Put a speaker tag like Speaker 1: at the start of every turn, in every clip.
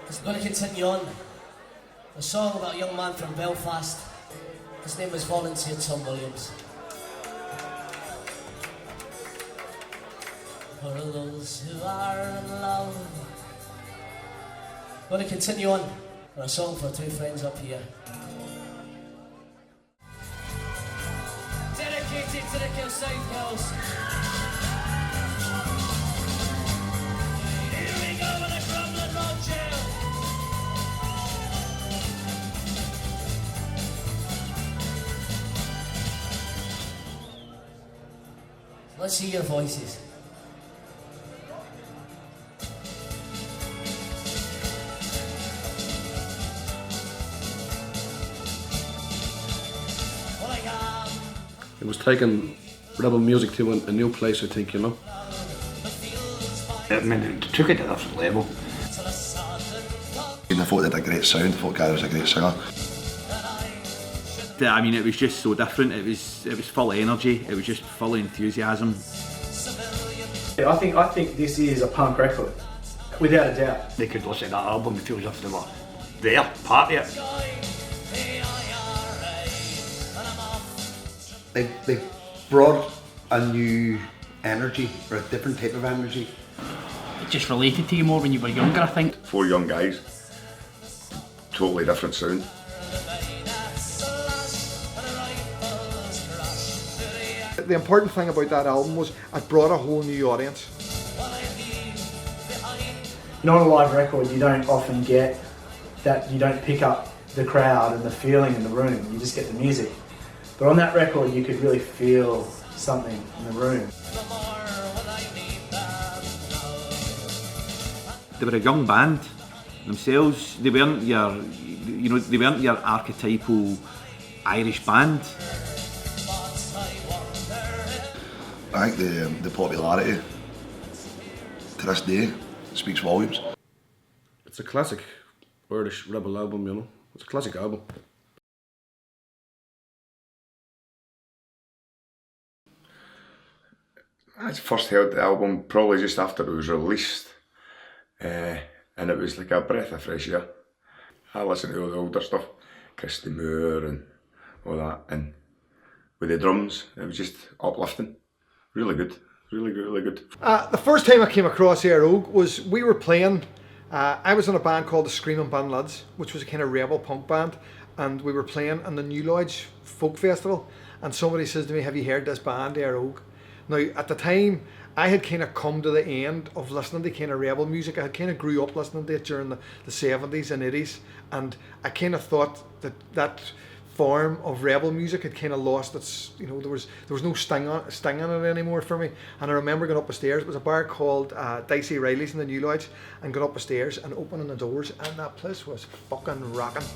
Speaker 1: It's going to continue on. A song about a young man from Belfast. His name was Volunteer Tom Williams. For those who are in love. Going to continue on for a song for two friends up here. Dedicated to the Kilsyth girls. Here we go with the Crumlin Road Jail. Let's hear your voices.
Speaker 2: It was taking rebel music to a new place, I think, you know.
Speaker 3: I mean, it took it to a different level.
Speaker 4: I thought they had a great sound, I thought Gary was a great singer.
Speaker 5: I mean, it was just so different. It was full of energy. It was just full of enthusiasm.
Speaker 6: I think this is a punk record, without a doubt.
Speaker 3: They could listen to that album and feel as if they were there, part of it.
Speaker 7: They brought a new energy, or a different type of energy.
Speaker 8: It just related to you more when you were younger, I think.
Speaker 9: 4 young guys, totally different sound.
Speaker 10: The important thing about that album was it brought a whole new audience.
Speaker 6: Not a live record, you don't often get that, you don't pick up the crowd and the feeling in the room, you just get the music. But on that record you could really feel something in the room.
Speaker 5: They were a young band themselves. They weren't your archetypal Irish band.
Speaker 4: I think the popularity to this day speaks volumes.
Speaker 2: It's a classic Irish rebel album, you know. It's a classic album.
Speaker 9: I first heard the album probably just after it was released, and it was like a breath of fresh air. I listened to all the older stuff, Christy Moore and all that, and with the drums, it was just uplifting. Really good, really good, really good.
Speaker 10: The first time I came across Éire Óg was we were playing. I was in a band called the Screaming Band Lads, which was a kind of rebel punk band, and we were playing in the New Lodge Folk Festival, and somebody says to me, "Have you heard this band, Éire Óg?" Now, at the time, I had kind of come to the end of listening to kind of rebel music. I had kind of grew up listening to it during the 70s and 80s, and I kind of thought that form of rebel music had kind of lost its, you know, there was no sting on it anymore for me. And I remember going up the stairs. It was a bar called Dicey Riley's in the New Lodge, and got up the stairs and opening the doors, and that place was fucking rocking.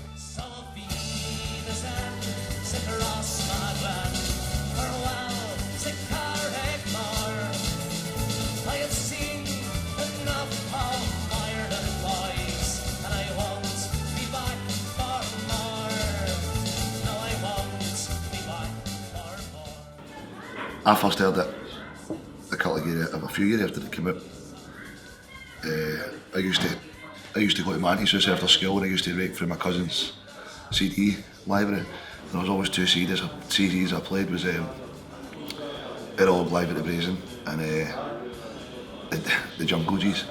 Speaker 4: I first heard it a few years after it came out. I used to go to Manty's house after school, and I used to rake through my cousin's CD library. There was always 2 CDs I played. Was Éire Óg live at the Brazen and the Jungle G's,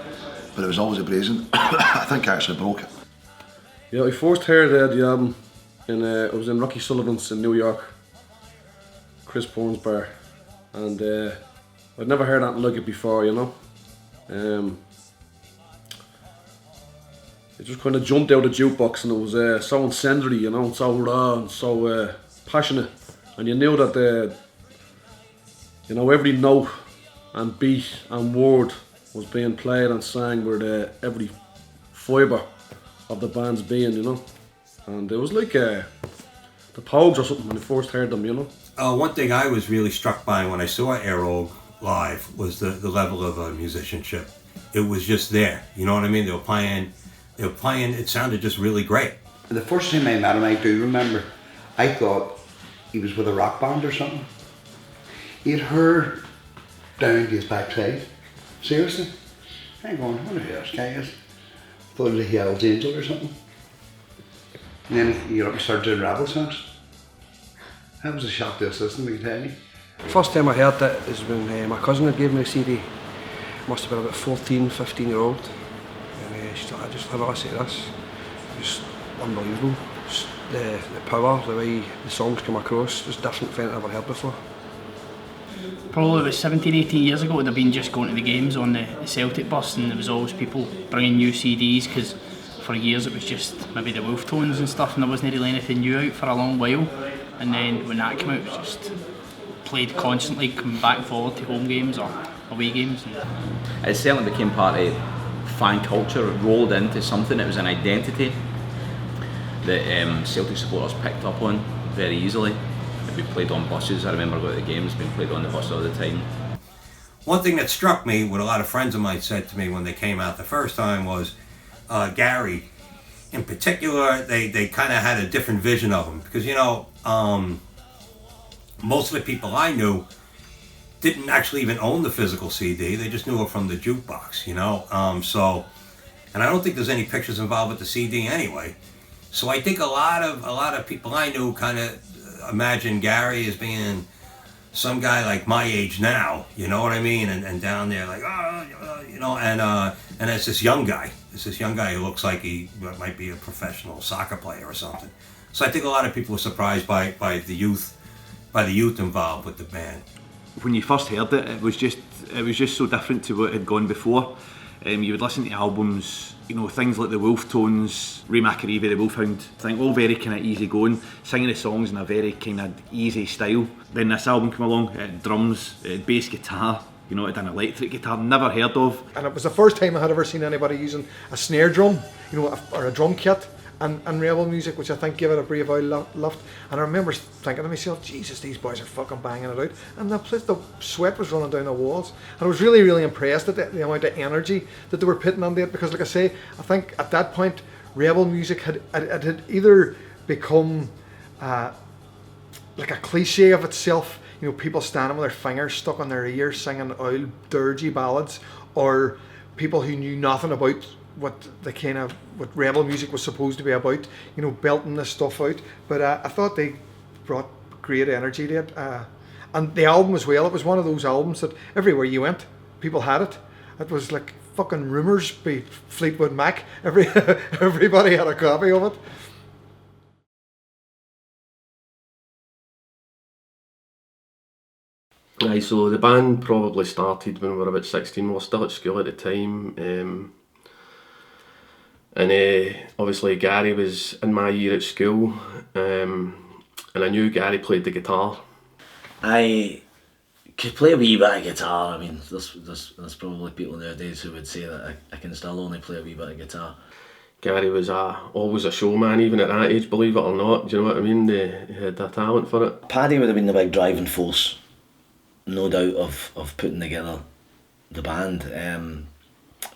Speaker 4: but it was always a Brazen. I think I actually broke it.
Speaker 2: Yeah, I first heard the album it was in Rocky Sullivan's in New York, Chris Bourne's bar, and I'd never heard anything like it before, you know. It just kind of jumped out of the jukebox, and it was so incendiary, you know, so raw and so passionate, and you knew that you know, every note and beat and word was being played and sang with every fibre of the band's being, you know. And it was like the Pogues or something when I first heard them, you know.
Speaker 11: One thing I was really struck by when I saw Éire Óg live was the level of musicianship. It was just there, you know what I mean? They were playing, it sounded just really great.
Speaker 7: The first time I met him, I do remember, I thought he was with a rock band or something. He had hair down to his backside. Seriously. I'm going, I wonder who this guy is. Thought it was a Hell's Angel or something. And then you're up and start doing Rebel songs. That was a shock to the system, I can tell you.
Speaker 12: First time I heard it is when my cousin had gave me the CD. Must have been about 14, 15-year-old. And she thought, I just have a listen to this. Just unbelievable. Just the power, the way the songs come across, just different from anything I've ever heard before.
Speaker 8: Probably about 17, 18 years ago, it would have been just going to the games on the Celtic bus, and there was always people bringing new CDs, because for years it was just maybe the Wolf Tones and stuff, and there wasn't really anything new out for a long while. And then when that came out, it was just played constantly, coming back and forward to home games or away games.
Speaker 13: It certainly became part of fan culture. It rolled into something. It was an identity that Celtic supporters picked up on very easily. We played on buses. I remember going to the games, being played on the bus all the time.
Speaker 11: One thing that struck me, what a lot of friends of mine said to me when they came out the first time was Gary, in particular, they kind of had a different vision of him. Because, you know, most of the people I knew didn't actually even own the physical CD. They just knew it from the jukebox, you know. And I don't think there's any pictures involved with the CD anyway. So I think a lot of people I knew kind of imagine Gary as being some guy like my age now, you know what I mean? And down there like, you know, and it's this young guy. It's this young guy who looks like he might be a professional soccer player or something. So I think a lot of people were surprised by the youth involved with the band.
Speaker 5: When you first heard it, it was just so different to what had gone before. You would listen to albums, you know, things like the Wolf Tones, Ray McAreevy, the Wolfhound thing, all very kind of easy going, singing the songs in a very kind of easy style. Then this album came along, it had drums, it had bass guitar, you know, it had an electric guitar, never heard of.
Speaker 10: And it was the first time I had ever seen anybody using a snare drum, you know, or a drum kit. And Rebel music, which I think gave it a brave old lift. And I remember thinking to myself, Jesus, these boys are fucking banging it out. And the sweat was running down the walls. And I was really, really impressed at the amount of energy that they were putting into it. Because like I say, I think at that point, Rebel music had either become like a cliche of itself, you know, people standing with their fingers stuck on their ears singing old dirgy ballads, or people who knew nothing about what Rebel music was supposed to be about, you know, belting this stuff out. But I thought they brought great energy to it. And the album as well, it was one of those albums that everywhere you went, people had it. It was like fucking rumours by Fleetwood Mac. Everybody had a copy of it.
Speaker 12: Aye, so the band probably started when we were about 16. We were still at school at the time. And obviously Gary was in my year at school, and I knew Gary played the guitar.
Speaker 14: I could play a wee bit of guitar. I mean, there's probably people nowadays who would say that I can still only play a wee bit of guitar.
Speaker 12: Gary was always a showman, even at that age, believe it or not. Do you know what I mean? He had a talent for it.
Speaker 14: Paddy would have been the big driving force, no doubt, of putting together the band.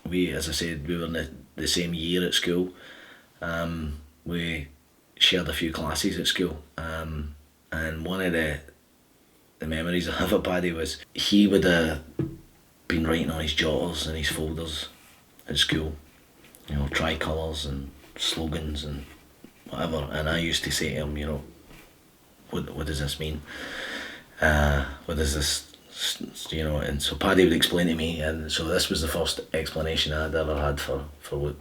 Speaker 14: We, as I said, we were in the same year at school. We shared a few classes at school, and one of the memories I have of Paddy was he would have been writing on his jotters and his folders at school, you know, tricolours and slogans and whatever, and I used to say to him, you know, what does this mean? What does this, you know? And so Paddy would explain to me, and so this was the first explanation I'd ever had for what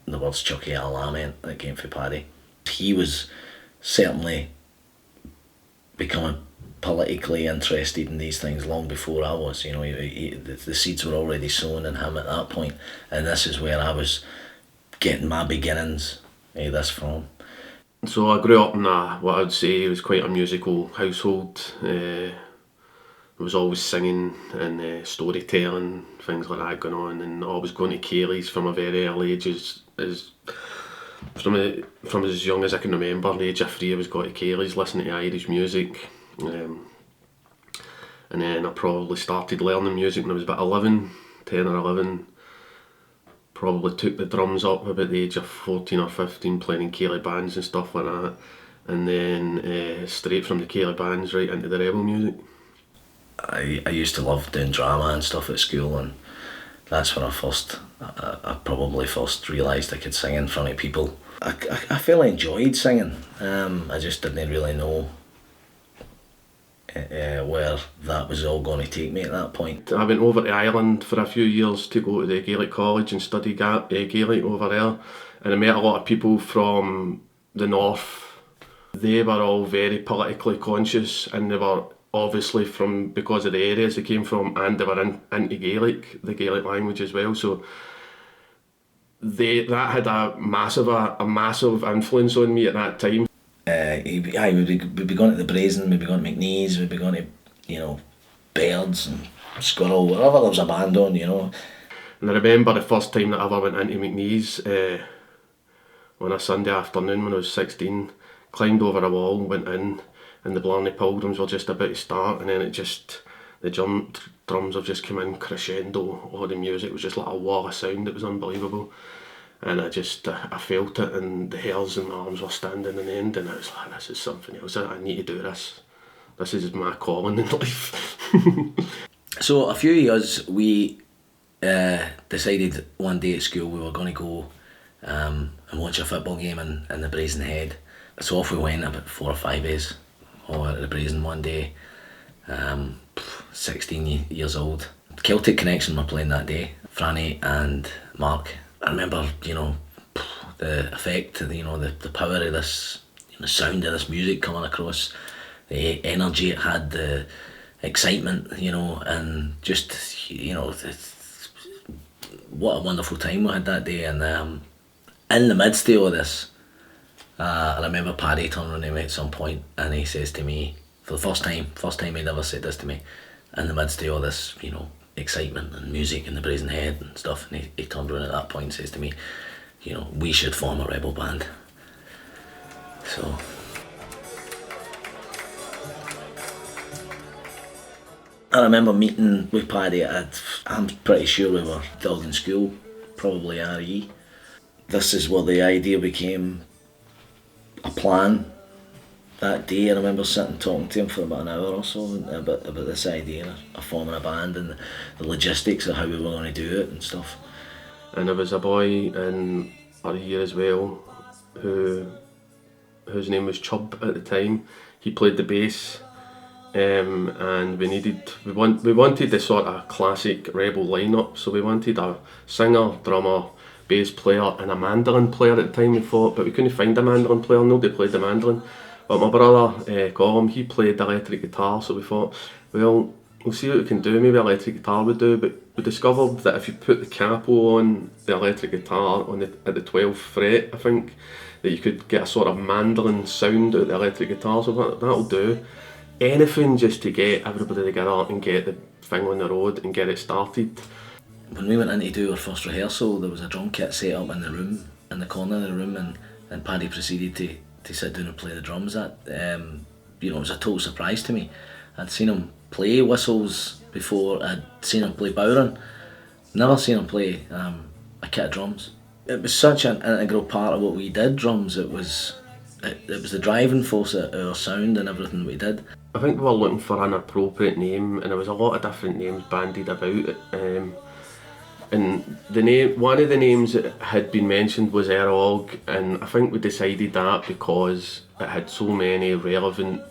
Speaker 14: the words Chucky Allah meant that came from Paddy. He was certainly becoming politically interested in these things long before I was. You know, the seeds were already sown in him at that point, and this is where I was getting my beginnings of this from.
Speaker 12: So I grew up in what I'd say was quite a musical household. There was always singing and storytelling, things like that going on, and always going to Cayley's from a very early age. From as young as I can remember, the age of 3 I was going to Cayley's listening to Irish music. And then I probably started learning music when I was about 10 or 11. Probably took the drums up about the age of 14 or 15, playing in Cayley bands and stuff like that. And then straight from the Cayley bands right into the Rebel music.
Speaker 14: I used to love doing drama and stuff at school, and That's when I probably first realised I could sing in front of people. I fairly enjoyed singing. I just didn't really know where that was all going to take me at that point.
Speaker 12: I went over to Ireland for a few years to go to the Gaelic College and study Gaelic over there, and I met a lot of people from the north. They were all very politically conscious, and they were obviously because of the areas they came from, and they were into Gaelic, the Gaelic language as well. So that had a massive influence on me at that time.
Speaker 14: We'd be going to the Brazen, we'd be going to McNee's, we'd be going to, Birds and Squirrel, wherever there was a band on, And
Speaker 12: I remember the first time that I ever went into McNee's on a Sunday afternoon when I was 16, climbed over a wall, went in, and the Blarney Pilgrims were just about to start, and then the drums have just come in crescendo. All the music was just like a wall of sound. It was unbelievable, and I felt it, and the hairs in my arms were standing in the end, and I was like, this is something else. I need to do this. This is my calling in life.
Speaker 14: So a few years we decided one day at school we were going to go and watch a football game in the Brazen Head. So off we went, about 4 or 5 days, over at the Brazen one day. 16 years old. Celtic Connection were playing that day, Franny and Mark. I remember, the effect, the power of this, the sound of this music coming across, the energy it had, the excitement, and just, what a wonderful time we had that day. And in the midst of all this, I remember Paddy turning around to me at some point, and he says to me, for the first time he'd ever said this to me, in the midst of all this, excitement and music and the Brazen Head and stuff, and he turned around at that point and says to me, we should form a rebel band. So I remember meeting with Paddy I'm pretty sure we were still in school, probably RE. This is where the idea became a plan. That day I remember sitting talking to him for about an hour or so about this idea of forming a band and the logistics of how we were going to do it and stuff.
Speaker 12: And there was a boy in our year as well whose name was Chubb at the time. He played the bass, and we wanted the sort of classic rebel lineup. So we wanted a singer, drummer, bass player and a mandolin player at the time, we thought, but we couldn't find a mandolin player. Nobody played the mandolin. But my brother, Colin, he played the electric guitar, so we thought, well, we'll see what we can do. Maybe electric guitar would do, but we discovered that if you put the capo on the electric guitar at the 12th fret, I think, that you could get a sort of mandolin sound out of the electric guitar, so that'll do. Anything just to get everybody together and get the thing on the road and get it started.
Speaker 14: When we went in to do our first rehearsal, there was a drum kit set up in the corner of the room, and Paddy proceeded to sit down and play the drums. It was a total surprise to me. I'd seen him play whistles before, I'd seen him play bowring, never seen him play a kit of drums. It was such an integral part of what we did, drums. It was the driving force of our sound and everything we did.
Speaker 12: I think we were looking for an appropriate name, and there was a lot of different names bandied about. And one of the names that had been mentioned was Éire Óg, and I think we decided that because it had so many relevant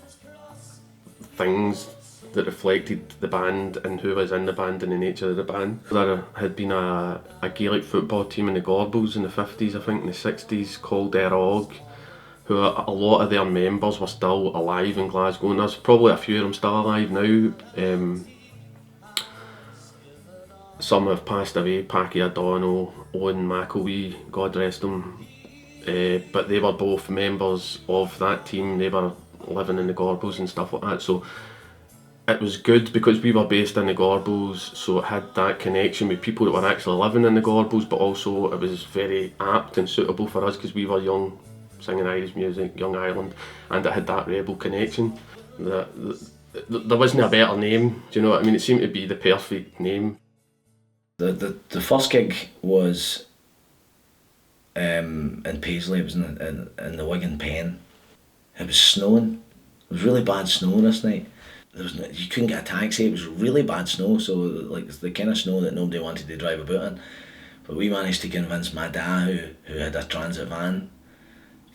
Speaker 12: things that reflected the band and who was in the band and the nature of the band. There had been a Gaelic football team in the Gorbals in the 50s, I think, in the 60s, called Éire Óg, who a lot of their members were still alive in Glasgow, and there's probably a few of them still alive now. Some have passed away, Packy O'Donnell, Owen McElwee, God rest them, but they were both members of that team. They were living in the Gorbals and stuff like that, so it was good because we were based in the Gorbals, so it had that connection with people that were actually living in the Gorbals, but also it was very apt and suitable for us because we were young, singing Irish music, young Ireland, and it had that rebel connection. There wasn't a better name, do you know what I mean? It seemed to be the perfect name.
Speaker 14: The first gig was in Paisley. It was in the Wigan Pen. It was snowing. It was really bad snow this night. you couldn't get a taxi. It was really bad snow, so like the kind of snow that nobody wanted to drive about in. But we managed to convince my dad, who had a transit van,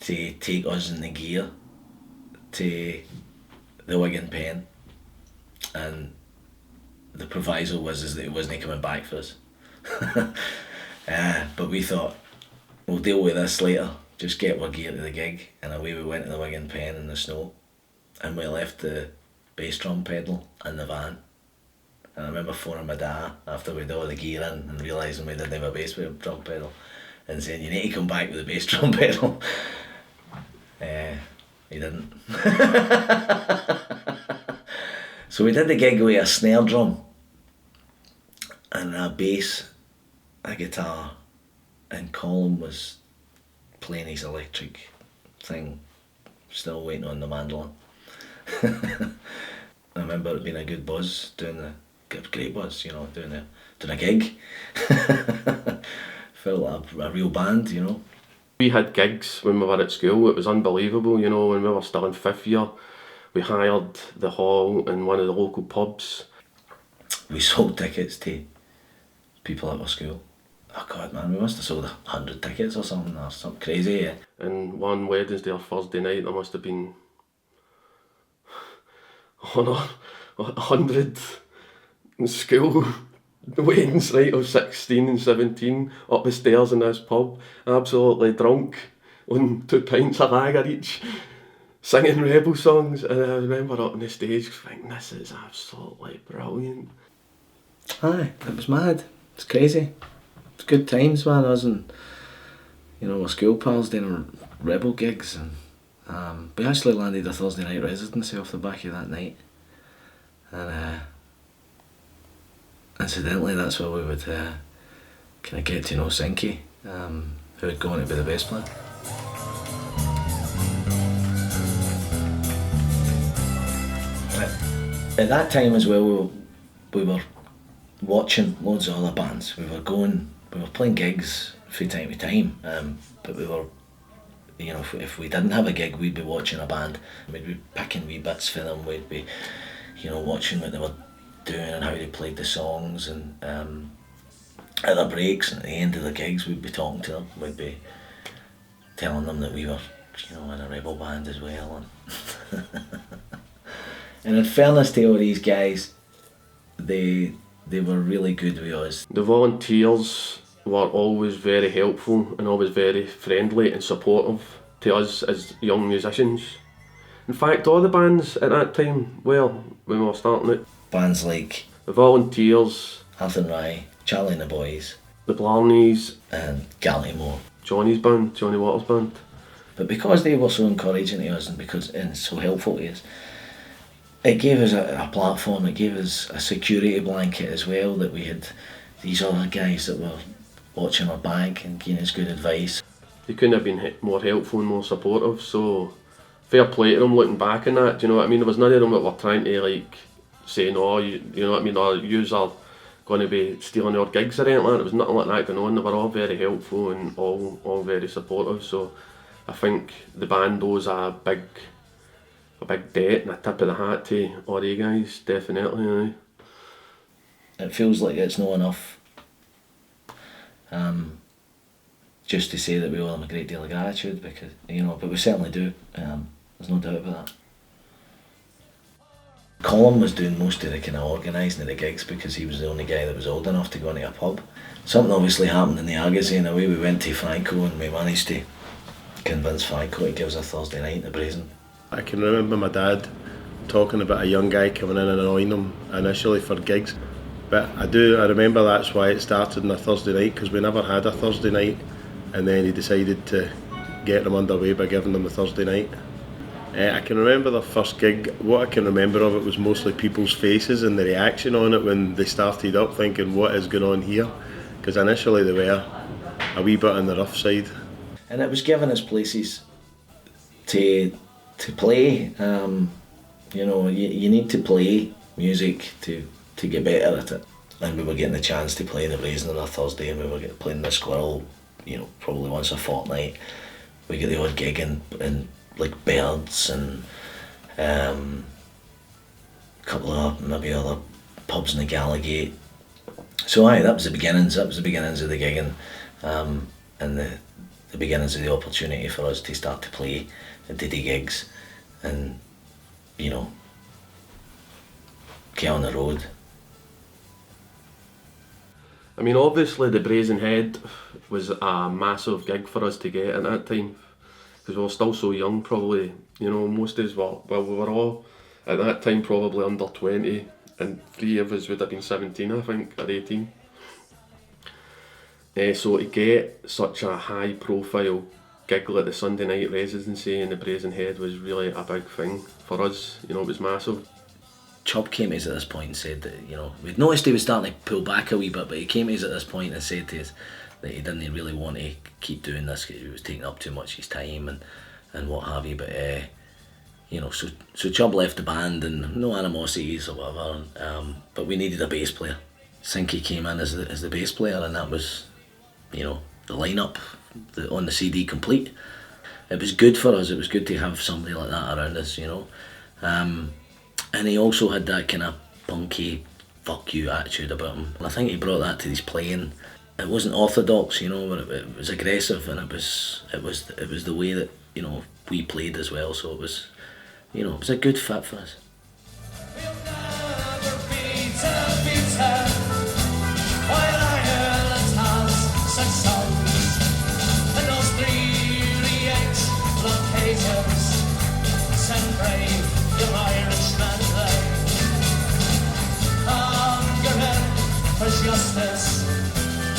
Speaker 14: to take us in the gear to the Wig and Pen, and the proviso was that he wasn't coming back for us. But we thought, we'll deal with this later, just get our gear to the gig, and away we went to the Wig and Pen in the snow, and we left the bass drum pedal in the van. And I remember phoning my dad after we'd all the gear in and realising we didn't have a bass drum pedal, and saying, you need to come back with the bass drum pedal. He didn't. So we did the gig with a snare drum and a bass, a guitar, and Colin was playing his electric thing, still waiting on the mandolin. I remember it being a good buzz, great buzz, you know, doing a gig. Felt like a real band, you know.
Speaker 12: We had gigs when we were at school. It was unbelievable, you know, when we were still in 5th year. We hired the hall in one of the local pubs.
Speaker 14: We sold tickets to people at our school. Oh God, man, we must have sold 100 tickets or something crazy, yeah.
Speaker 12: And one Wednesday or Thursday night, there must have been 100 in school. The weddings, right, of 16 and 17 up the stairs in this pub, absolutely drunk on 2 pints of lager each, singing rebel songs. And I remember up on the stage thinking, this is absolutely brilliant.
Speaker 14: Aye, it was mad. It's crazy. It was good times, man. Us and, you know, my school pals doing rebel gigs, and we actually landed a Thursday night residency off the back of that night. And incidentally, that's where we would kind of get to know Sinky, who had gone to be the bass player. At that time as well, we were watching loads of other bands. We were playing gigs from time to time, but we were, you know, if we didn't have a gig, we'd be watching a band. We'd be picking wee bits for them. We'd be, you know, watching what they were doing and how they played the songs, and at the breaks and at the end of the gigs we'd be talking to them, we'd be telling them that we were, you know, in a rebel band as well, and in fairness to all these guys, they were really good with us.
Speaker 12: The volunteers were always very helpful and always very friendly and supportive to us as young musicians. In fact, all the bands at that time, well, when we were starting it,
Speaker 14: bands like
Speaker 12: the Volunteers,
Speaker 14: Arthur and Rye, Charlie and the Boys,
Speaker 12: the Blarneys,
Speaker 14: and Gallimore,
Speaker 12: Johnny's band, Johnny Waters' band.
Speaker 14: But because they were so encouraging to us and so helpful to us, it gave us a platform, it gave us a security blanket as well, that we had these other guys that were watching our back and giving us good advice.
Speaker 12: They couldn't have been more helpful and more supportive, so fair play to them looking back on that, do you know what I mean? There was none of them that were trying to like say, no, you know what I mean, or yous are going to be stealing our gigs or anything like that. There was nothing like that going on. They were all very helpful and all very supportive, so I think the band owes a big debt and a tip of the hat to all the guys, definitely.
Speaker 14: It feels like it's not enough just to say that we owe them a great deal of gratitude, because, you know, but we certainly do. There's no doubt about that. Colin was doing most of the kind of organising of the gigs because he was the only guy that was old enough to go into a pub. Something obviously happened in the Argosy, and away we went to Franco, and we managed to convince Franco to give us a Thursday night in the Brazen.
Speaker 15: I can remember my dad talking about a young guy coming in and annoying him initially for gigs, but I remember that's why it started on a Thursday night, because we never had a Thursday night, and then he decided to get them underway by giving them a Thursday night. I can remember the first gig. What I can remember of it was mostly people's faces and the reaction on it when they started up, thinking, what is going on here? Because initially they were a wee bit on the rough side.
Speaker 14: And it was giving us places to play. You know, you need to play music to get better at it. And we were getting the chance to play in the Brazen on a Thursday, and we were playing the Squirrel, you know, probably once a fortnight. We get the odd gig in like Birds and a couple of maybe other pubs in the Gallagate. So aye, that was the beginnings of the gigging, and the beginnings of the opportunity for us to start to play at diddy gigs and, you know, get on the road.
Speaker 12: I mean, obviously the Brazen Head was a massive gig for us to get at that time, because we were still so young. Probably, you know, most of us were, well, we were all at that time probably under 20, and 3 of us would have been 17, I think, or 18. So to get such a high profile gig like the Sunday night residency in the Brazen Head was really a big thing for us. You know, it was massive.
Speaker 14: Chub came to us at this point and said that, you know, we'd noticed he was starting to pull back a wee bit, but he came to us at this point and said to us that he didn't really want to keep doing this, because he was taking up too much of his time and what have you. But you know, so Chub left the band, and no animosities or whatever. But we needed a bass player. Sinky came in as the bass player, and that was, you know, the lineup on the CD complete. It was good for us. It was good to have somebody like that around us, you know. And he also had that kind of punky, fuck you attitude about him. And I think he brought that to his playing. It wasn't orthodox, you know, but it was aggressive, and it was the way that, you know, we played as well. So it was, you know, it was a good fit for us.
Speaker 1: Justice,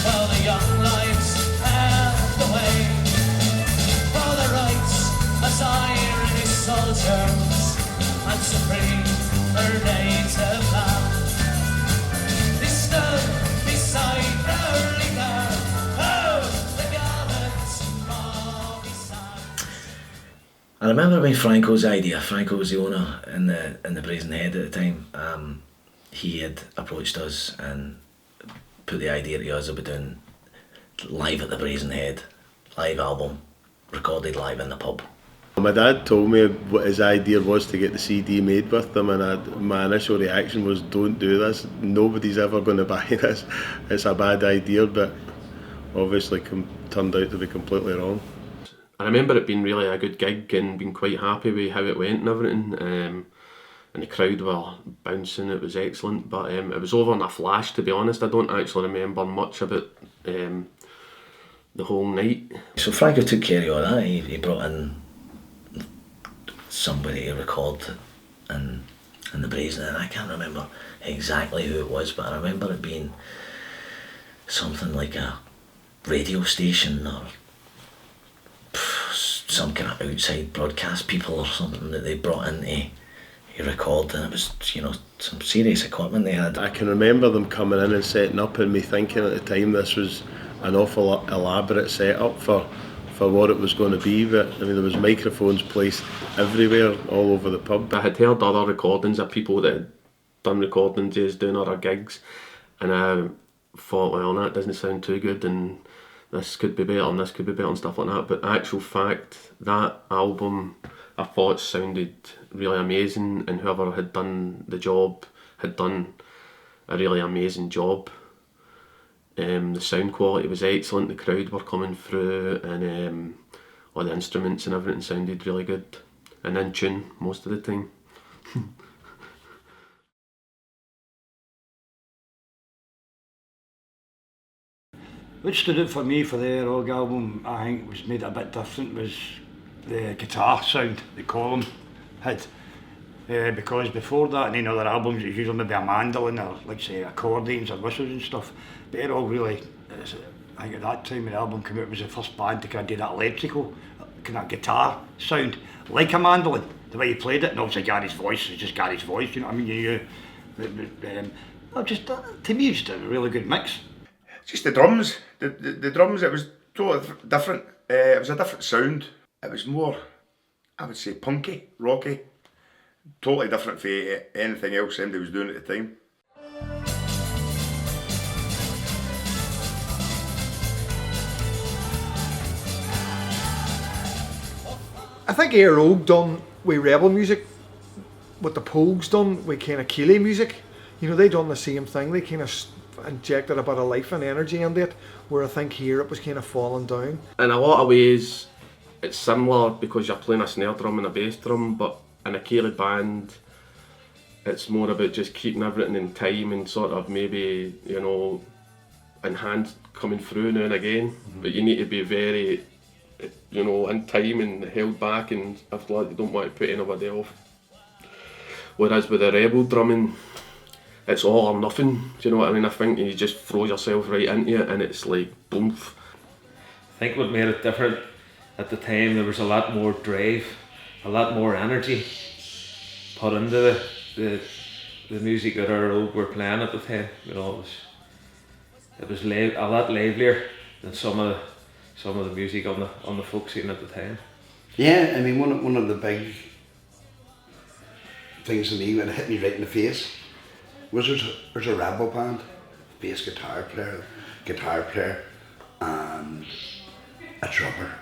Speaker 1: while the young lives have the way for the rights as Irish soldiers and supreme their native land. They stood beside their leader, oh, the gallant Bobby Sands.
Speaker 14: I remember when Franco's idea. Franco was the owner in the Brazen Head at the time. He had approached us and put the idea to us about doing live at the Brazen Head, live album, recorded live in the pub.
Speaker 15: My dad told me what his idea was to get the CD made with them, and my initial reaction was, don't do this, nobody's ever going to buy this, it's a bad idea, but obviously turned out to be completely wrong.
Speaker 12: I remember it being really a good gig and being quite happy with how it went and everything. And the crowd were bouncing, it was excellent, but it was over in a flash, to be honest. I don't actually remember much about the whole night.
Speaker 14: So Franco took care of all that. He brought in somebody to record in the Brazen, and I can't remember exactly who it was, but I remember it being something like a radio station or some kind of outside broadcast people or something that they brought in to record, and it was, you know, some serious equipment they had.
Speaker 15: I can remember them coming in and setting up, and me thinking at the time this was an awful elaborate setup for what it was going to be. But I mean, there was microphones placed everywhere, all over the pub.
Speaker 12: I had heard other recordings of people that had done recordings as doing other gigs, and I thought, well, that doesn't sound too good, and this could be better, and this could be better, and stuff like that. But actual fact, that album, I thought sounded really amazing, and whoever had done the job had done a really amazing job. The sound quality was excellent, the crowd were coming through, and all the instruments and everything sounded really good and in tune most of the time.
Speaker 3: What stood out for me for the Éire Óg album, I think was made it a bit different, was the guitar sound that Colin had. Because before that, in any other albums, it was usually maybe a mandolin or, like say, accordions or whistles and stuff. But Éire Óg really, I think at that time when the album came out, was the first band to kind of do that electrical kind of guitar sound, like a mandolin, the way he played it. And obviously Gary's voice is just Gary's voice, you know what I mean? Just to me, it's just a really good mix.
Speaker 9: Just the drums, the drums, it was totally different. It was a different sound. It was more, I would say, punky, rocky. Totally different from anything else anybody was doing at the time.
Speaker 10: I think Éire Óg done with rebel music what the Pogues done with kind of Keeley music. You know, they done the same thing. They kind of injected a bit of life and energy into it, where I think here it was kind of falling down.
Speaker 12: In a lot of ways, it's similar because you're playing a snare drum and a bass drum, but in a Keeley band, it's more about just keeping everything in time and sort of maybe, you know, in hand coming through now and again. But you need to be very, you know, in time and held back and stuff like that. You don't want to put anybody off. Whereas with the rebel drumming, it's all or nothing, do you know what I mean? I think you just throw yourself right into it and it's like boom.
Speaker 16: I think what made it different at the time, there was a lot more drive, a lot more energy put into the music that Éire Óg were playing at the time. You know, it was a lot livelier than some of the music on the folk scene at the time.
Speaker 7: Yeah, I mean, one of the big things to me when it hit me right in the face was there's a rebel band, bass guitar player, and a drummer.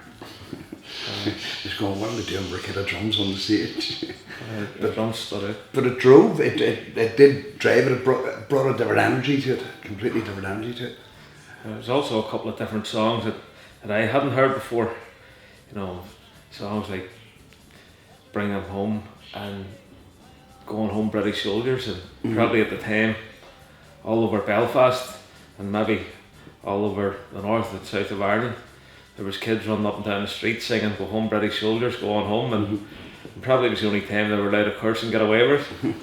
Speaker 7: He's going, what am I doing? We're kind of drums on the stage.
Speaker 16: The drums stood out.
Speaker 7: But it drove, it did drive it, brought a different energy to it, completely different energy to it.
Speaker 16: There was also a couple of different songs that I hadn't heard before. You know, songs like Bring Them Home and Going Home British Soldiers, and probably at the time all over Belfast and maybe all over the north and south of Ireland, there was kids running up and down the street singing Go Home British Soldiers, Go On Home, and probably it was the only time they were allowed to curse and get away with it.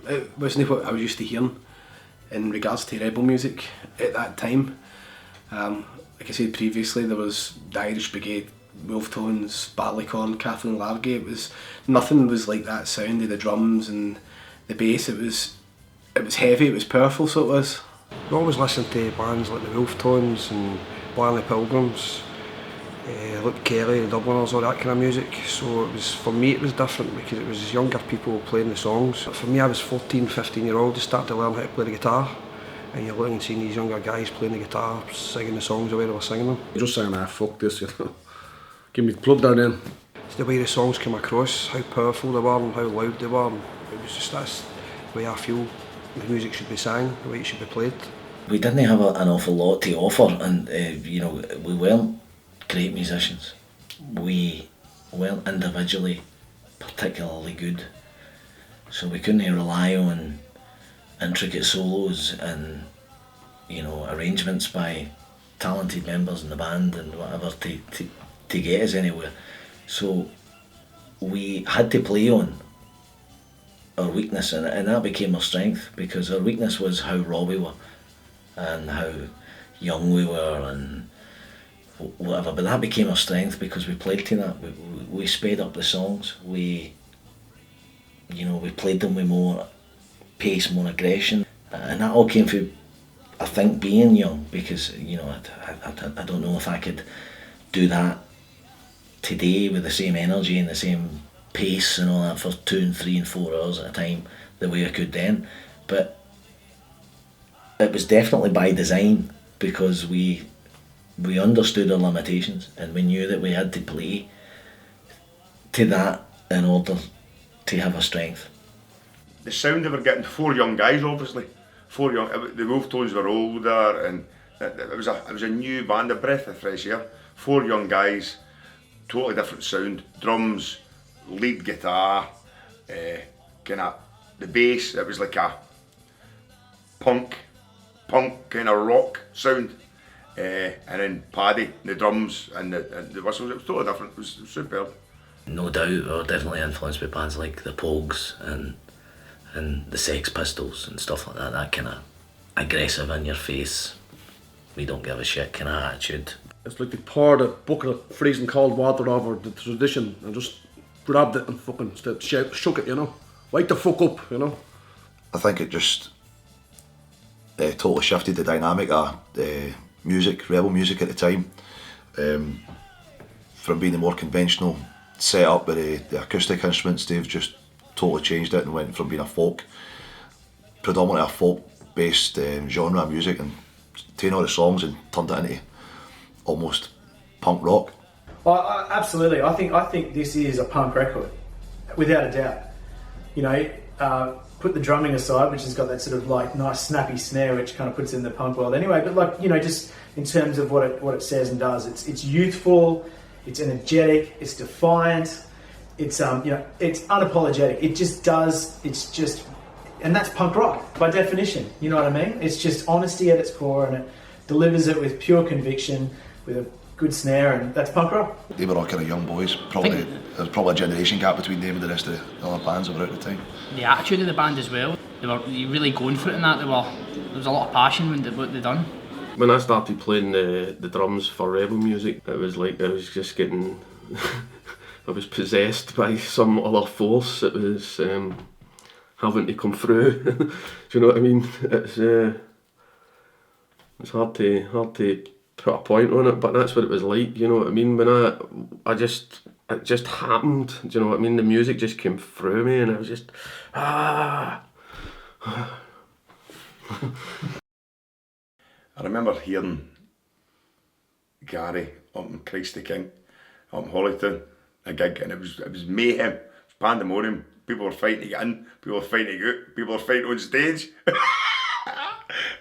Speaker 17: It wasn't what I was used to hearing in regards to rebel music at that time. Like I said previously, there was the Irish Brigade, Wolf Tones, Barleycorn, Kathleen Largate. Nothing was like that sound of the drums and the bass. It was heavy, it was powerful, so it was.
Speaker 18: I always listened to bands like the Wolf Tones and Blarney Pilgrims, Luke Kelly, the Dubliners, all that kind of music. So for me it was different because it was younger people playing the songs. But for me, I was 14, 15 year old, just started to learn how to play the guitar. And you're looking and seeing these younger guys playing the guitar, singing the songs the way they were singing them.
Speaker 2: You're just saying, fuck this, you know. Give me plug that in.
Speaker 18: It's the way the songs came across, how powerful they were and how loud they were. And it was just that's the way I feel the music should be sang, the way it should be played.
Speaker 14: We didn't have an awful lot to offer, and you know, we weren't great musicians. We weren't individually particularly good, so we couldn't rely on intricate solos and, you know, arrangements by talented members in the band and whatever to get us anywhere. So we had to play on our weakness, and that became our strength, because our weakness was how raw we were and how young we were and whatever, but that became our strength because we played to that. We sped up the songs, we played them with more pace, more aggression, and that all came through, I think, being young, because, you know, I don't know if I could do that today with the same energy and the same pace and all that for 2 and 3 and 4 hours at a time the way I could then. But it was definitely by design, because we understood our limitations and we knew that we had to play to that in order to have a strength.
Speaker 9: The sound they were getting, 4 young guys, obviously. The Wolf Tones were older, and it was a new band, a breath of fresh air. 4 young guys, totally different sound. Drums, lead guitar, kind of the bass. It was like a punk kind of rock sound, and then Paddy, the drums and the whistles. It was totally different. It was superb.
Speaker 14: No doubt, we were definitely influenced by bands like the Pogues and the Sex Pistols and stuff like that. That kind of aggressive, in your face, we don't give a shit kind of attitude.
Speaker 2: It's like they poured a bucket of freezing cold water over the tradition and just grabbed it and fucking shook it, you know. Wake the fuck up, you know.
Speaker 4: I think it just totally shifted the dynamic of music, rebel music at the time. From being the more conventional setup with the acoustic instruments, they've just totally changed it and went from being predominantly a folk-based genre of music, and taking all the songs and turned it into almost punk rock.
Speaker 6: Absolutely, I think this is a punk record, without a doubt. put the drumming aside, which has got that sort of like nice snappy snare, which kind of puts it in the punk world anyway. But like, just in terms of what it says and does, it's youthful, it's energetic, it's defiant, it's it's unapologetic. It just does. It's just, and that's punk rock by definition. You know what I mean? It's just honesty at its core, and it delivers it with pure conviction, with a good snare, and that's punk rock.
Speaker 4: They were all kind of young boys. There's probably a generation gap between them and the rest of the other bands that were out at the time.
Speaker 8: The attitude of the band as well. They were really going for it in that. There was a lot of passion in what they done.
Speaker 12: When I started playing the drums for Rebel Music, it was like I was just getting... I was possessed by some other force that was having to come through. Do you know what I mean? It's hard to put a point on it, but that's what it was like, you know what I mean? When it just happened, do you know what I mean? The music just came through me, and I was just, I
Speaker 9: remember hearing Gary up in Christ the King, up in Hollytown, a gig, and it was mayhem, it was pandemonium. People were fighting to get in, people were fighting to get out, people were fighting on stage.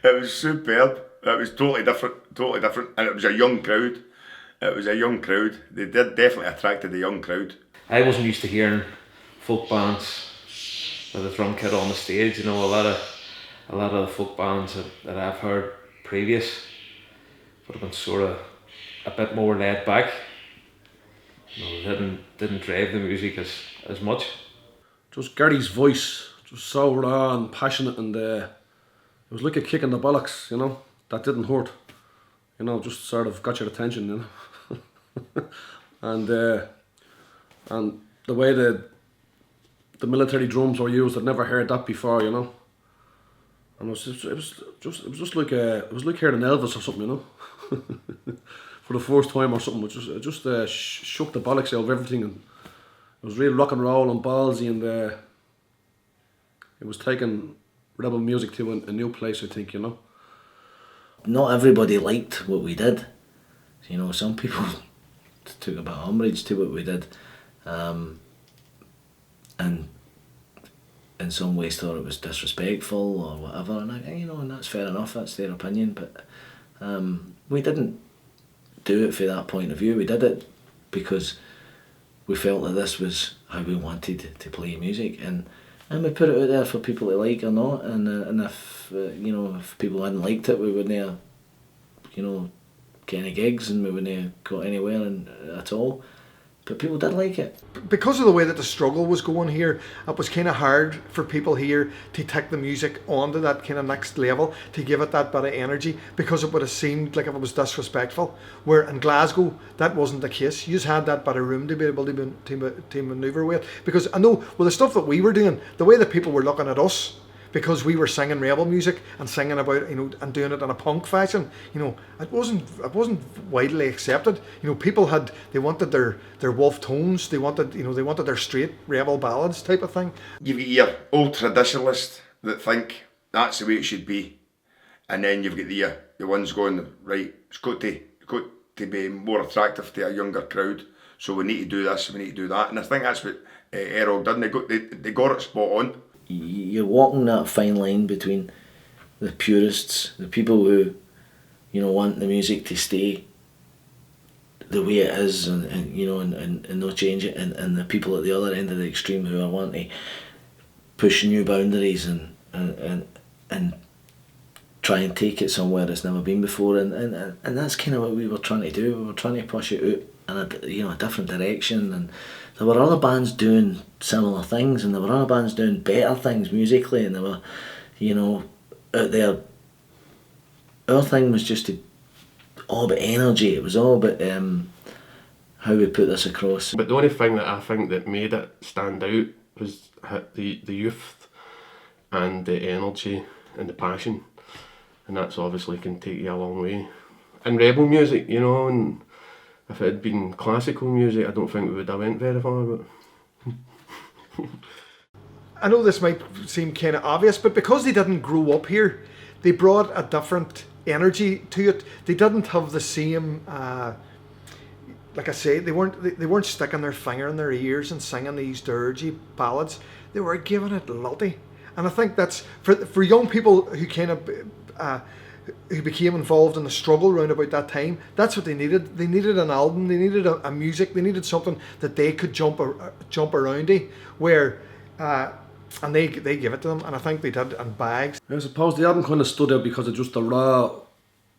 Speaker 9: It was superb. It was totally different, and it was a young crowd. They did definitely attracted the young crowd.
Speaker 16: I wasn't used to hearing folk bands with a drum kit on the stage. A lot of the folk bands that I've heard previous would have been sort of a bit more laid back. They didn't drive the music as much.
Speaker 2: Just Gary's voice, just so raw and passionate, and it was like a kick in the bollocks, that didn't hurt, just sort of got your attention, and the way the military drums were used, I'd never heard that before, and it was just like hearing Elvis or something, for the first time or something. It just shook the bollocks out of everything, and it was real rock and roll and ballsy, and it was taking Rebel Music to a new place, I think,
Speaker 14: Not everybody liked what we did. Some people took a bit of umbrage to what we did, and in some ways thought it was disrespectful or whatever, and that's fair enough, that's their opinion, but we didn't do it from that point of view. We did it because we felt that this was how we wanted to play music, and we put it out there for people to like or not, and if if people hadn't liked it, we wouldn't have get any gigs, and we wouldn't have got anywhere at all. But people did like it.
Speaker 10: Because of the way that the struggle was going here, it was kind of hard for people here to take the music onto that kind of next level, to give it that bit of energy, because it would have seemed like if it was disrespectful. Where in Glasgow, that wasn't the case. You just had that bit of room to be able to manoeuvre with. Because I know, with the stuff that we were doing, the way that people were looking at us, because we were singing rebel music and singing about, and doing it in a punk fashion, it wasn't widely accepted. People they wanted their wolf tones, they wanted their straight rebel ballads type of thing.
Speaker 9: You've got your old traditionalists that think that's the way it should be, and then you've got the ones going, right, it's got to be more attractive to a younger crowd, so we need to do this, we need to do that, and I think that's what Éire Óg did. They got it spot on.
Speaker 14: You're walking that fine line between the purists, the people who, want the music to stay the way it is, and not change it, and the people at the other end of the extreme who are wanting to push new boundaries and try and take it somewhere it's never been before, and that's kind of what we were trying to do. We were trying to push it out in a different direction, and there were other bands doing similar things, and there were other bands doing better things musically, and they were, out there. Our thing was just all about energy. It was all about how we put this across.
Speaker 12: But the only thing that I think that made it stand out was the youth and the energy and the passion, and that's obviously can take you a long way. And rebel music, and if it had been classical music, I don't think we would have went very far, but...
Speaker 10: I know this might seem kind of obvious, but because they didn't grow up here, they brought a different energy to it. They didn't have the same, like I say, they weren't sticking their finger in their ears and singing these dirgy ballads. they were giving it lulty. And I think that's for young people who kind of who became involved in the struggle around about that time. That's what they needed. They needed an album. They needed a music. They needed something that they could jump around to. Where and they give it to them, and I think they did in bags.
Speaker 2: I suppose the album kind of stood out because of just the raw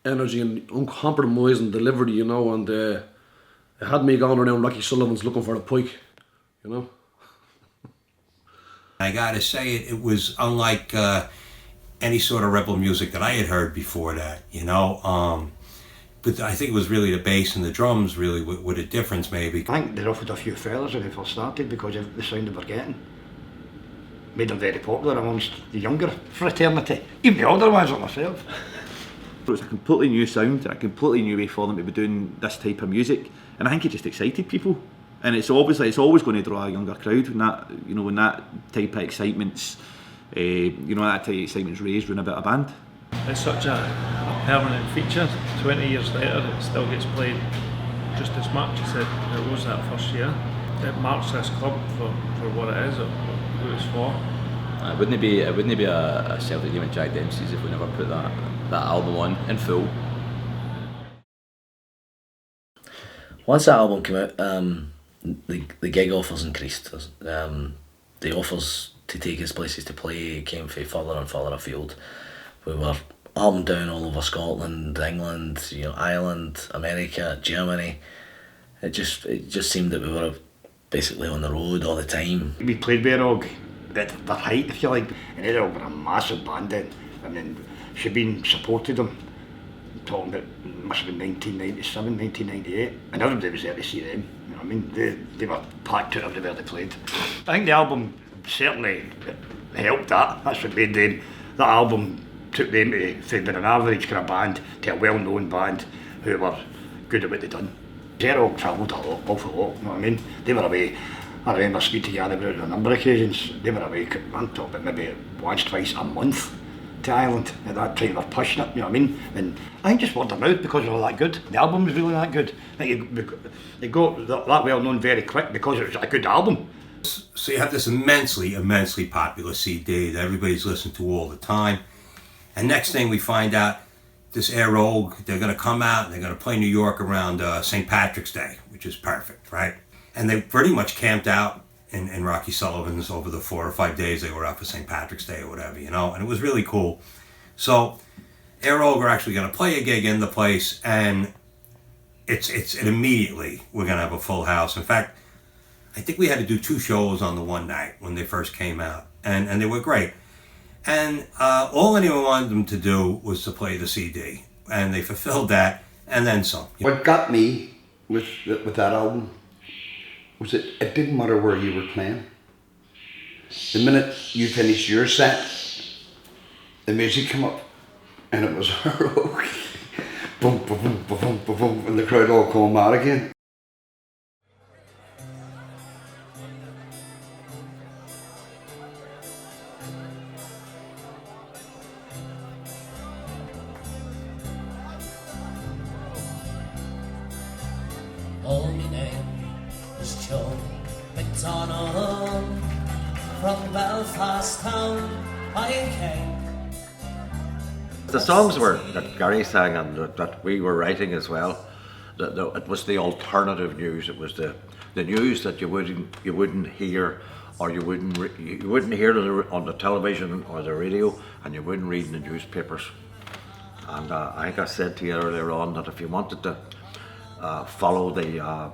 Speaker 2: energy and uncompromising delivery, you know, and it had me going around Rocky Sullivan's looking for a pike, you know.
Speaker 11: I gotta say, it was unlike any sort of rebel music that I had heard before that, you know. But I think it was really the bass and the drums really with a difference, maybe.
Speaker 3: I think they offered a few fellas when they first started because of the sound they were getting. Made them very popular amongst the younger fraternity, even the older ones like myself.
Speaker 5: It was a completely new sound, a completely new way for them to be doing this type of music, and I think it just excited people. And it's always going to draw a younger crowd when that type of excitement's, that type of excitement's raised around about a band.
Speaker 16: It's such a permanent feature. 20 years later, it still gets played just as much as it was that first year. It marks this club for what it is, or who it's for.
Speaker 13: It wouldn't be a Celtic game at Jack Dempsey's if we never put that album on in full.
Speaker 14: Once that album came out, the gig offers increased. The offers to take us places to play came from further and further afield. We were up and down all over Scotland, England, Ireland, America, Germany. It just seemed that we were basically on the road all the time.
Speaker 3: We played with Éire Óg at their height, if you like, and Éire Óg were a massive band then. I mean, Shabin supported them. I'm talking about, it must have been 1997, 1998, and everybody was there to see them. You know what I mean? They were packed out everywhere they played. I think the album certainly helped that. That's what made them. That album took them from being an average kind of band to a well-known band who were good at what they'd done. Éire Óg travelled awful lot, you know what I mean? They were away, I remember speaking to Gary about it on a number of occasions. They were away, I'm talking about maybe once, twice a month to Ireland. At that time they were pushing it, you know what I mean? And I think just word of mouth because they were that good. The album was really that good. I think it got that well known very quick because it was a good album.
Speaker 11: So you have this immensely popular CD that everybody's listening to all the time. And next thing we find out, this Éire Óg, they're going to come out and they're going to play New York around St. Patrick's Day, which is perfect, right? And they pretty much camped out in Rocky Sullivan's over the 4 or 5 days they were out for St. Patrick's Day or whatever, you know? And it was really cool. So Éire Óg are actually going to play a gig in the place, and it's immediately we're going to have a full house. In fact, I think we had to do 2 shows on the one night when they first came out, and they were great. And all anyone wanted them to do was to play the CD, and they fulfilled that, and then some.
Speaker 7: What got me with that album was that it didn't matter where you were playing. The minute you finished your set, the music came up, and it was Éire Óg. Boom, boom, boom, boom, boom, boom, and the crowd all came mad again.
Speaker 1: Oh, my name is Joe McDonald. From Belfast town I came.
Speaker 19: The songs that Gary sang and that we were writing as well, it was the alternative news. It was the news that you wouldn't hear, or you wouldn't hear on the television or the radio, and you wouldn't read in the newspapers. And I think I said to you earlier on that if you wanted to follow the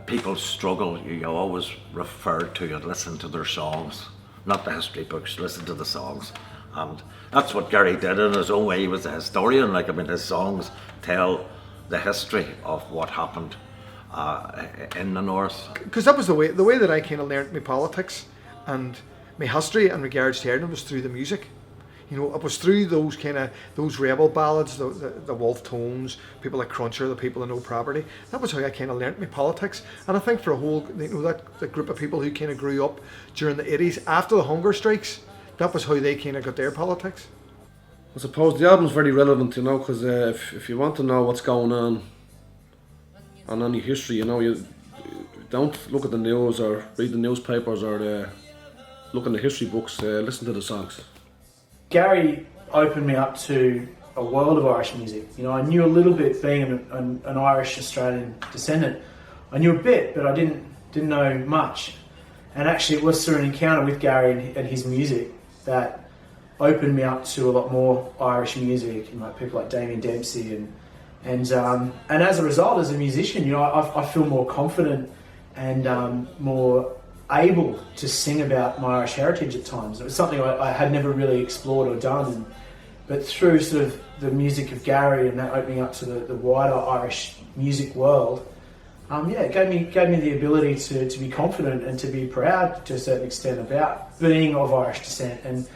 Speaker 19: people's struggle, you always referred to and listened to their songs, not the history books. Listen to the songs, and that's what Gary did in his own way. He was a historian. His songs tell the history of what happened in the north.
Speaker 10: Because that was the way that I kind of learnt my politics and my history in regards to Ireland was through the music. You know, it was through those rebel ballads, the Wolf Tones, people like Cruncher, the people in No Property. That was how I kind of learnt my politics. And I think for a whole, that group of people who kind of grew up during the 80s after the hunger strikes, that was how they kind of got their politics.
Speaker 2: I suppose the album's very relevant, you know, because if you want to know what's going on any history, you know, you don't look at the news or read the newspapers or look in the history books, listen to the songs.
Speaker 6: Gary opened me up to a world of Irish music. You know, I knew a little bit, being an Irish Australian descendant. I knew a bit, but I didn't know much. And actually, it was through an encounter with Gary and his music that opened me up to a lot more Irish music, and like people like Damien Dempsey, and as a result, as a musician, you know, I feel more confident and more able to sing about my Irish heritage at times. It was something I had never really explored or done, but through sort of the music of Gary and that opening up to the wider Irish music world, it gave me the ability to be confident and to be proud to a certain extent about being of Irish descent and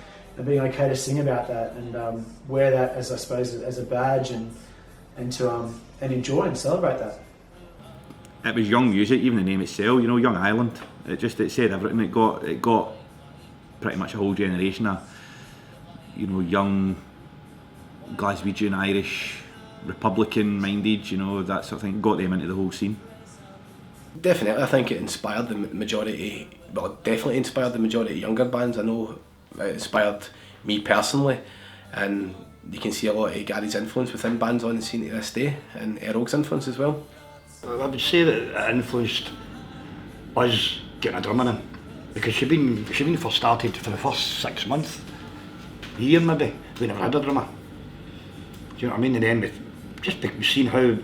Speaker 6: being okay to sing about that and wear that as, I suppose, as a badge and enjoy and celebrate that.
Speaker 5: It was young music, even the name itself, you know, Young Ireland. It said everything. It got pretty much a whole generation of, you know, young Glaswegian Irish, Republican minded, you know, that sort of thing. Got them into the whole scene.
Speaker 17: Definitely, I think it inspired the majority. Well, definitely inspired the majority of younger bands. I know it inspired me personally, and you can see a lot of Gary's influence within bands on the scene to this day, and Éire Óg's influence as well.
Speaker 3: I would say that it influenced us getting a drummer in, because she been first started for the first 6 months, a year maybe, we never had a drummer. Do you know what I mean? And then we've seen how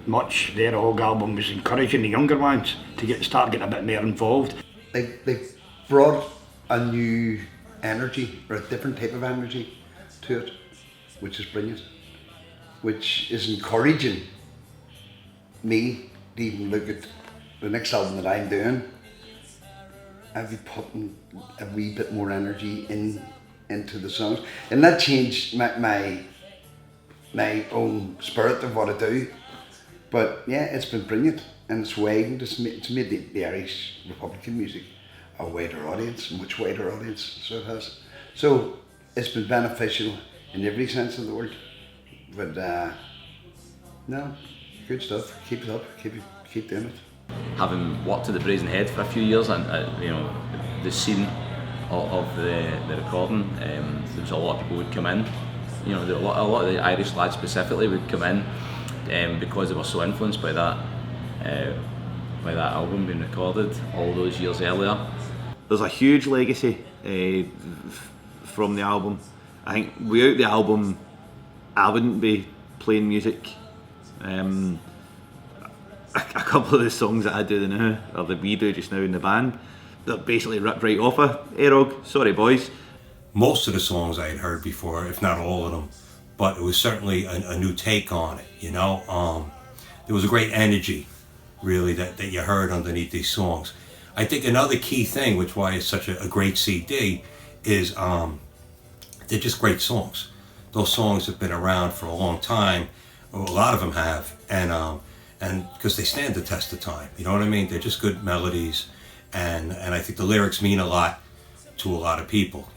Speaker 3: much the Éire Óg album was encouraging the younger ones to start getting a bit more involved.
Speaker 7: They brought a new energy, or a different type of energy to it, which is brilliant, which is encouraging me to even look at the next album that I'm doing. I'll be putting a wee bit more energy into the songs, and that changed my own spirit of what I do. But yeah, it's been brilliant, and it's widened. It's made the Irish Republican music a wider audience, a much wider audience. So it has. So it's been beneficial in every sense of the word. But no, good stuff. Keep it up. Keep doing it.
Speaker 13: Having worked at the Brazen Head for a few years, and you know, the scene of the recording, there was a lot of people would come in. You know, a lot of the Irish lads specifically would come in because they were so influenced by that album being recorded all those years earlier.
Speaker 5: There's a huge legacy from the album. I think without the album, I wouldn't be playing music. A couple of the songs that I do now, or that we do just now in the band, they're basically ripped right off of Éire Óg. Sorry, boys.
Speaker 11: Most of the songs I had heard before, if not all of them, but it was certainly a new take on it, you know. There was a great energy, really, that you heard underneath these songs. I think another key thing, which why it's such a great CD, is they're just great songs. Those songs have been around for a long time, or a lot of them have, and because they stand the test of time, you know what I mean? They're just good melodies, and I think the lyrics mean a lot to a lot of people.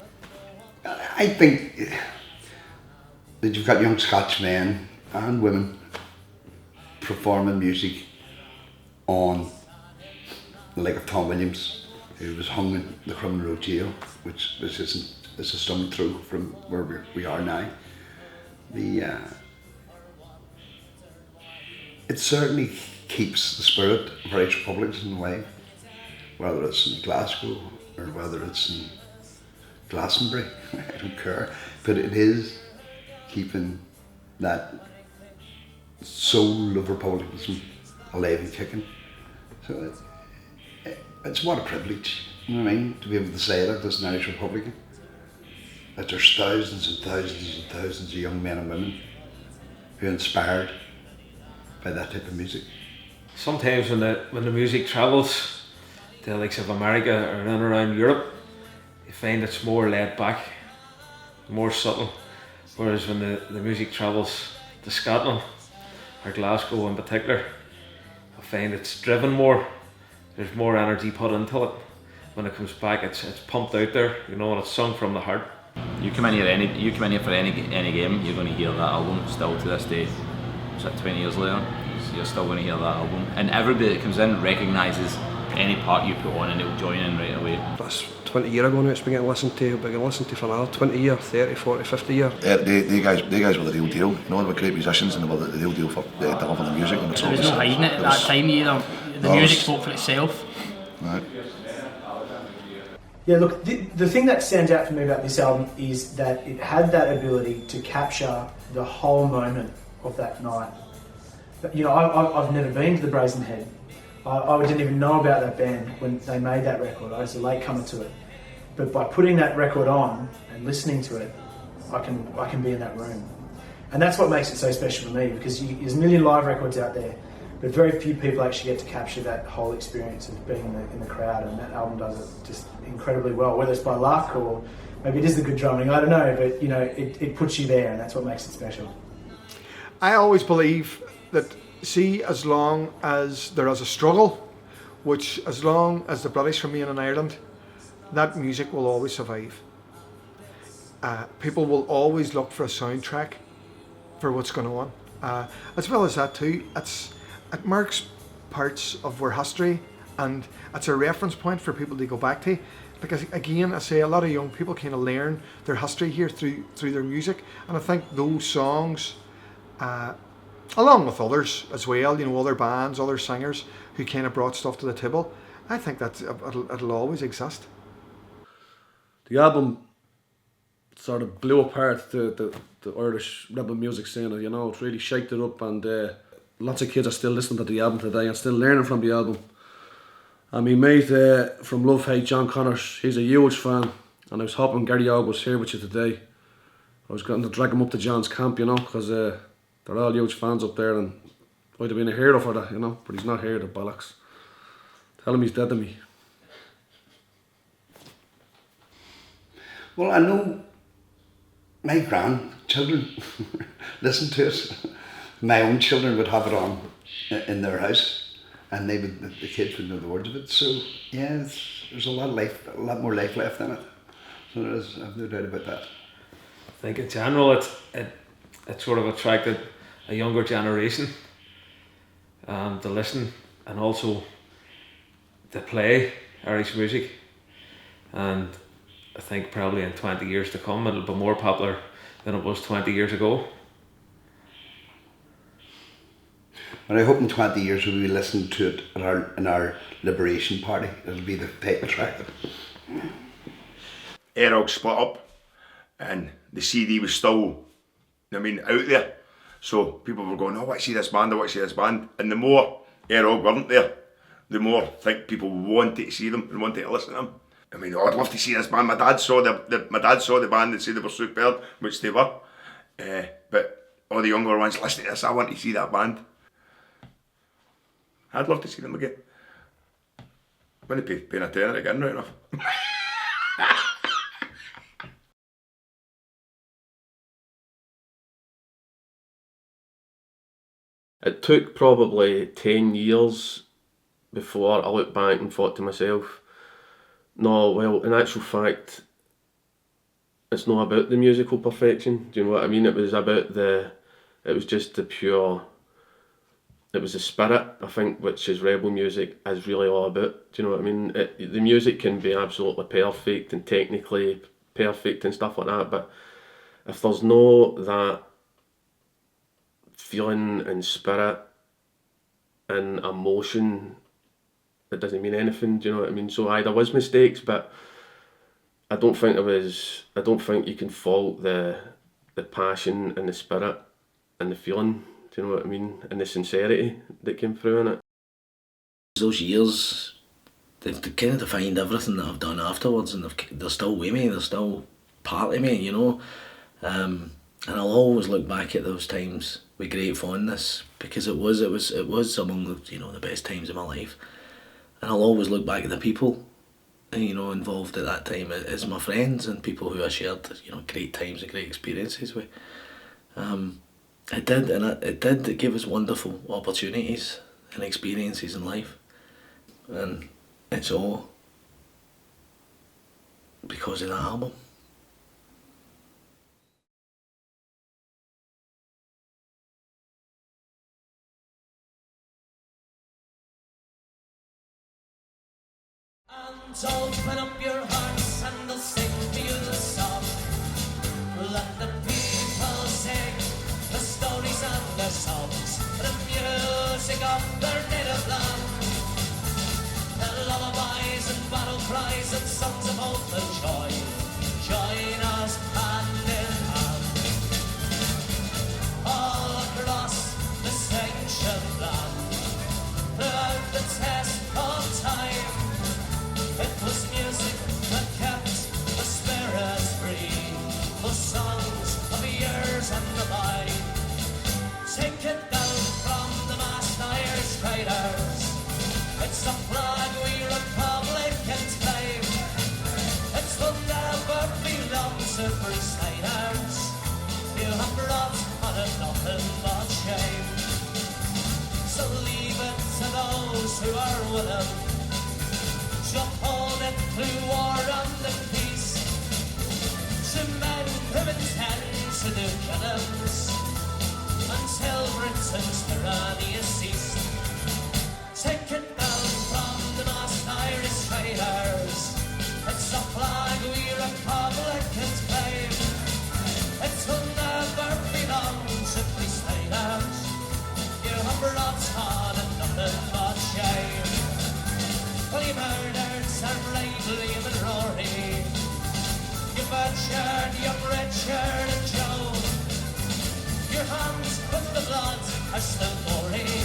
Speaker 7: I think that you've got young Scotch men and women performing music on the like of Tom Williams, who was hung in the Crumlin Road jail, which is a stone throw from where we are now. It certainly keeps the spirit of Irish Republicans in the way, whether it's in Glasgow or whether it's in Glastonbury, I don't care, but it is keeping that soul of republicanism alive and kicking. So it's what a privilege, you know what I mean, to be able to say that as an Irish Republican, that there's thousands and thousands and thousands of young men and women who are inspired by that type of music.
Speaker 16: Sometimes when the music travels to the likes of America or in and around Europe, you find it's more laid back, more subtle. Whereas when the music travels to Scotland, or Glasgow in particular, I find it's driven more. There's more energy put into it. When it comes back, it's pumped out there, you know, and it's sung from the heart.
Speaker 13: You come in here for any game, you're going to hear that album still to this day. It's like 20 years later, you're still going to hear that album. And everybody that comes in recognises any part you put on and they'll join in right away.
Speaker 18: That's 20 years ago now it's been getting listened to, but getting listened to for another 20 years, 30, 40, 50 years.
Speaker 4: They guys were the real deal. You know, they were great musicians and they were the real deal for delivering the music. And
Speaker 8: There was no hiding it at that time either. The music spoke for itself.
Speaker 4: Right.
Speaker 6: Yeah, look, the thing that stands out for me about this album is that it had that ability to capture the whole moment of that night. But, you know, I've never been to the Brazen Head. I didn't even know about that band when they made that record. I was a latecomer to it. But by putting that record on and listening to it, I can be in that room. And that's what makes it so special for me, because there's a million live records out there, but very few people actually get to capture that whole experience of being in the crowd, and that album does it just incredibly well, whether it's by luck or maybe it is the good drumming, I don't know, but you know, it puts you there, and that's what makes it special.
Speaker 10: I always believe that, see, as long as there is a struggle, which as long as the British remain in Ireland, that music will always survive. People will always look for a soundtrack for what's going on. As well as that too, it marks parts of our history, and it's a reference point for people to go back to. Because again, I say a lot of young people kind of learn their history here through their music, and I think those songs, along with others as well, you know, other bands, other singers who kind of brought stuff to the table, I think that it'll always exist.
Speaker 2: The album sort of blew apart the Irish rebel music scene, you know, it really shaked it up, and lots of kids are still listening to the album today and still learning from the album. And my mate from Love Hate, John Connors, he's a huge fan, and I was hoping Éire Óg was here with you today. I was going to drag him up to John's camp, you know, because they're all huge fans up there, and I'd have been a hero for that, you know, but he's not here, the bollocks. Tell him he's dead to me.
Speaker 7: Well, I know my grandchildren listen to it. My own children would have it on in their house, and the kids would know the words of it. So yeah, there's a lot more life left in it. So there is, I've no doubt about that.
Speaker 16: I think in general it sort of attracted a younger generation to listen and also to play Irish music, and I think probably in 20 years to come it'll be more popular than it was 20 years ago.
Speaker 7: And I hope in 20 years we'll be listening to it in our Liberation Party. It'll be the title track.
Speaker 9: Éire Óg split up and the CD was still, out there. So people were going, oh, I want to see this band, I want to see this band. And the more Éire Óg weren't there, the more I think people wanted to see them and wanted to listen to them. I'd love to see this band. My dad saw the band and said they were superb, which they were. But all the younger ones, listen to this, I want to see that band. I'd love to see them again. I'm going to be paying a tenner again right enough.
Speaker 12: It took probably 10 years before I looked back and thought to myself, no, well, in actual fact, it's not about the musical perfection, do you know what I mean? It was just the pure, it was the spirit, I think, which is rebel music is really all about, do you know what I mean? The music can be absolutely perfect and technically perfect and stuff like that, but if there's no that feeling and spirit and emotion, it doesn't mean anything, do you know what I mean? So there was mistakes, but I don't think you can fault the passion and the spirit and the feeling, do you know what I mean? And the sincerity that came through in it.
Speaker 14: Those years, they've kind of defined everything that I've done afterwards, and they're still with me, they're still part of me, you know. And I'll always look back at those times with great fondness, because it was among the best times of my life. And I'll always look back at the people, involved at that time as my friends and people who I shared, great times and great experiences with. It did give us wonderful opportunities and experiences in life, and it's all because of that album.
Speaker 1: And open up your hearts and they'll sing to you the song. Let the people sing the stories and their songs, the music of their native land. The lullabies and battle cries and songs of hope and joy join us hand in hand. All across this ancient land, throughout the test of time, it was music that kept the spirits free, the songs of the years and the mind. Take it down from the masked Irish traders, it's the flag we Republicans claim. It will never belong to Crusaders. You have brought on it nothing but shame. So leave it to those who are willing to hold it through war and in peace, to men who intend to do killings until Britain's tyranny is ceased. Take it down from the masked Irish traders, it's a flag we Republicans claim. It will never belong to Crusaders. You have brought on it nothing but shame. Well, you murdered Sir Bradley and Rory, you butchered young Richard and Joe. Your hands with the blood are still gory.